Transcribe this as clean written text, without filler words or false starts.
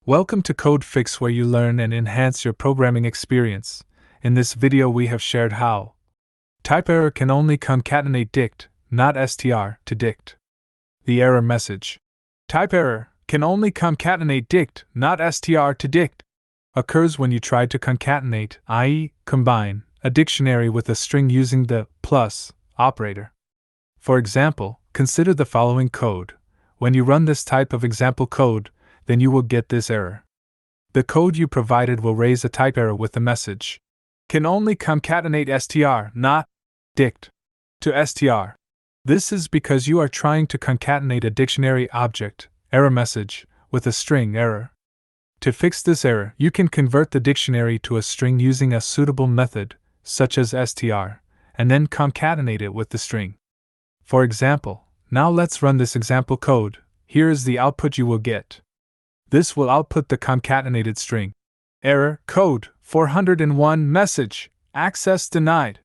Welcome to Code Fix, where you learn and enhance your programming experience. In this video we have shared how TypeError can only concatenate dict, not str, to dict. The error message, TypeError can only concatenate dict, not str to dict, occurs when you try to concatenate, i.e., combine, a dictionary with a string using the plus operator. For example, consider the following code. When you run this type of example code, then you will get this error. The code you provided will raise a type error with the message, can only concatenate str, not dict, to str. This is because you are trying to concatenate a dictionary object, error message, with a string error. To fix this error, you can convert the dictionary to a string using a suitable method, such as str, and then concatenate it with the string. For example, now let's run this example code. Here is the output you will get. This will output the concatenated string. Error, code, 401 message, access denied.